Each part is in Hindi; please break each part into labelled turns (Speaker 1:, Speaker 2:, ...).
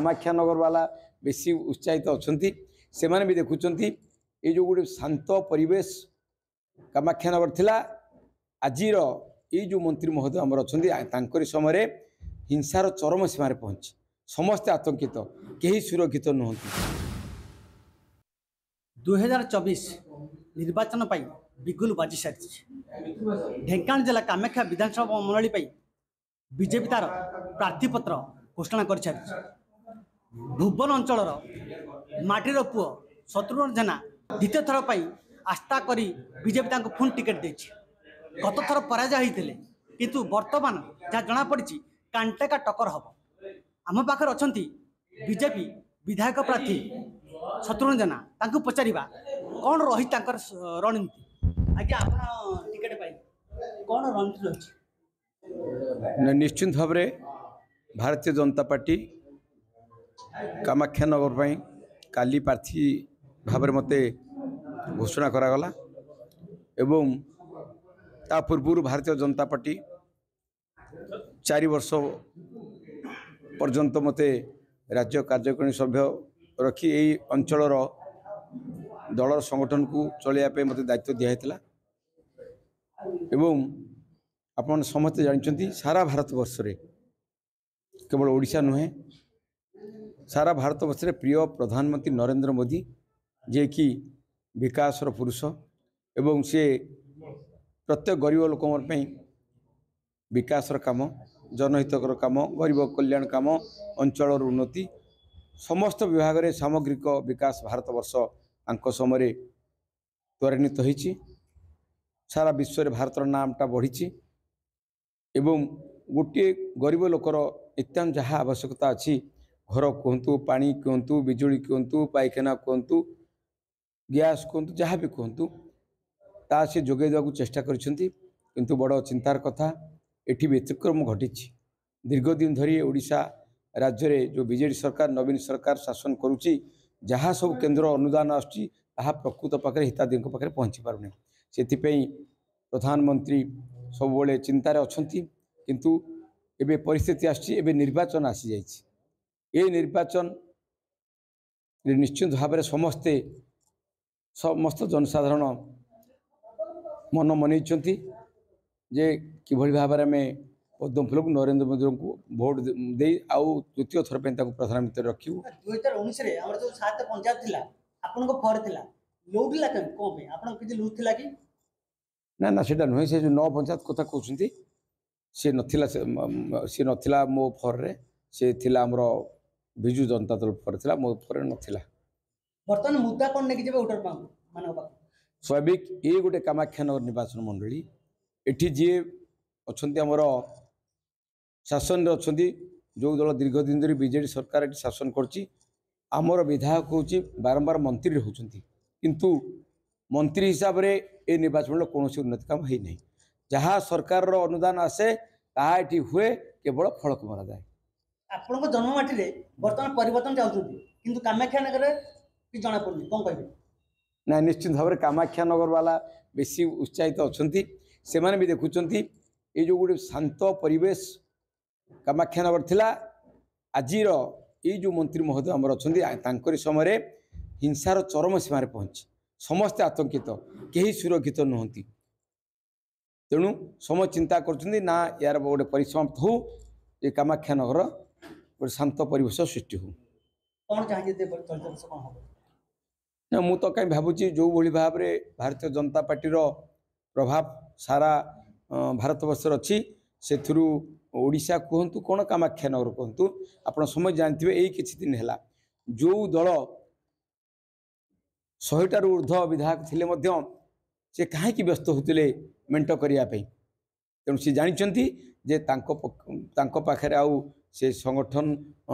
Speaker 1: कामाख्यानगर वाला बेसी उत्साहित अच्छा से भी देखुं ये जो गोटे शांत परिवेश कामाख्यानगर थिला आजिर ये जो मंत्री महोदय आमर अच्छा समय हिंसार चरम सीमार पहुँची समस्ते आतंकित कहीं सुरक्षित नुहति।
Speaker 2: 2024 निर्वाचन पर बिगुल बाजी सारी ढेंकानाल जिला कामाख्या विधानसभा मंडली बीजेपी तार प्रार्थीपत्र घोषणा कर भुवन अंचल माटीर पुओ शत्रुघ्न जेना द्वितीय थर पर आस्था करी बीजेपी पुणी टिकेट दे गत थर पराजय होते किंतु वर्तमान जहाँ जना पड़ी कांटेका टक्कर हम आम पाखे अच्छा बीजेपी विधायक प्रार्थी शत्रुघ्न जेना पचारिबा कौन रही रणनीति आज्ञा आप टिकेट पाई कौन रणनीति रही?
Speaker 1: निश्चित भाव भारतीय जनता पार्टी कामाख्यानगर पर काली प्रार्थी भाव मते घोषणा करागला एवं ता पूर्व भारतीय जनता पार्टी 4 वर्ष पर्यंत मते राज्य कार्यकारिणी सभ्य रखी यही अंचलर दलर संगठन को चलैया मते दायित्व दिया एवं आपण समस्ते जानते सारा भारत वर्ष रे केवल ओडिशा नुहे सारा भारत वर्ष रे प्रिय प्रधानमंत्री नरेंद्र मोदी जे कि विकासर पुरुष एवं से प्रत्येक गरीब लोक विकासर काम जनहितकर काम गरीब कल्याण काम अंचल उन्नति समस्त विभाग रे सामग्रिक विकास भारत वर्ष आंक समय त्वरान्वित होइछि सारा विश्व रे भारतर नामटा बढ़ी एवं गोटे गरीब लोकर नित्यान जहाँ आवश्यकता अच्छी घर कहतु पानी कहतु बिजुली कहतु पाइखाना कहतु गैस कहतु जहाँ भी कहतु ता से जोगे देवाक चेष्टा किंतु बड़ चिंतार कथा एठी व्यतिक्रम घटी दीर्घ दिन धरी ओडिशा राज्य रे जो बीजेडी सरकार नवीन सरकार शासन करुच्ची जहाँ सब केंद्र अनुदान आसुच्ची ताहा प्रकृत पाखे हिताधी पाखे पहुँची पारुनी से प्रधानमंत्री सब बड़े चिंतार अच्छी किंतु एबे परिस्थिति आसी निर्वाचन आसी जाइए निर्वाचन निश्चित भाव में समस्त जनसाधारण मन मनई जे किभली भाव में पद्म फूल को नरेंद्र मोदी को भोट दे आउ द्वितीय थर पे प्रधानमंत्री रखू
Speaker 2: 2019 रे हमर जो 7 पंचायत थिला आपन को फर थिला लौटिला कौन पे आपन किछि लूट थिला कि
Speaker 1: ना सेटा नुहे से जो 9 पंचायत कथा कहउछंती से नथिला मो फर रे से थिला हमरो बिजू जनता दल फर थिला मो फर नथिला
Speaker 2: वर्तमान मुद्दा कोन ने कि जेबे वोटर मानव पा
Speaker 1: स्वाभाविक ये गोटे कामाख्यानगर निर्वाचन मंडली एठी जे अछंती हमरो शासन अच्छा जो दल दीर्घ दिन धरी बीजेडी सरकार ये शासन करची आमर विधायक हूँ बारंबार मंत्री होती किंतु मंत्री हिसाब रे ए निर्वाचन कौन उन्नति काम है नहीं जहाँ सरकार रो अनुदान आसे ताहा एठी हुए केवल फलक मरा जाए
Speaker 2: आपन को जन्ममाटी रे वर्तमान परिवर्तन चाहउछथि किंतु कामाख्यानगर कि जना पड़नी कोन कहबे
Speaker 1: ना निश्चित भाव कामाख्यानगर वाला बेसी उत्साहित अच्छा से भी देखुं ये जो गोटे शांत परिवेश कामाख्यानगर थिला आजिर ये जो मंत्री महोदय आमर अच्छा समय हिंसार चरम सीमार पहुँची समस्ते आतंकित कहीं सुरक्षित नुहति तेणु समय चिंता करना यार गोटे परिसमाप्त हो ये कामाख्यानगर गोटे शांत परिवेश सृष्टि हो
Speaker 2: कौन चाहिए
Speaker 1: ना मु तो कहीं भावुची जो भली भाव में भारतीय जनता पार्टी प्रभाव सारा भारत वर्ष अच्छी से ओडिशा कहतु कौन कामाख्यानगर कहतु आप समझ जानते यही किसी दिन है जो दल 100 ऊर्ध्व विधायक थिले मध्य से कहीं व्यस्त होते मेंट करने तेणु सी जानते जे पाखे आउ से संगठन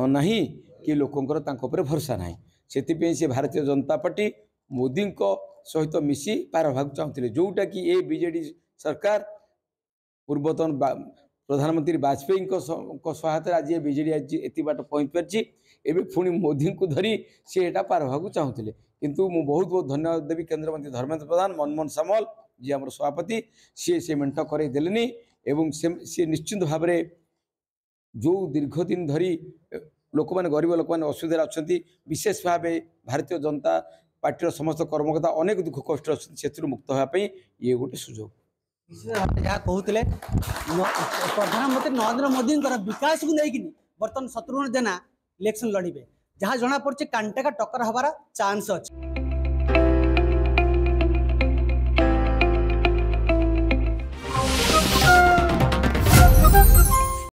Speaker 1: नहीं कि लोकंर भरोसा ना से भारतीय जनता पार्टी मोदी सहित मिसी पार भाग चाहते जोटा कि ये बीजेडी सरकार पूर्वतन प्रधानमंत्री वाजपेयी सहायता आज बीजेडी आज एति बाट पहुँच पार्टी एवं पुणी मोदी को धरी सी पार भाग चाहते किंतु मु बहुत बहुत धन्यवाद देवी केंद्र मंत्री धर्मेंद्र प्रधान मनमोहन सामल जी आम सभापति सी से मेंट करदेले एवं सी निश्चित भाव में जो दीर्घ दिन धरी लोक मैंने गरीब लोक मैंने असुविधा अच्छा विशेष भाव भारतीय जनता पार्टी समस्त कर्मकर्ता अनेक दुख कष्ट अच्छे मुक्त होगापी ये गोटे सुजोग
Speaker 2: जहाँ कहते प्रधानमंत्री नरेंद्र मोदी विकास को लेकिन बर्तमान शत्रुघ्न जेना इलेक्शन लड़े जहाँ जना पड़े कांटे का टक्कर हबार चांस अच्छे।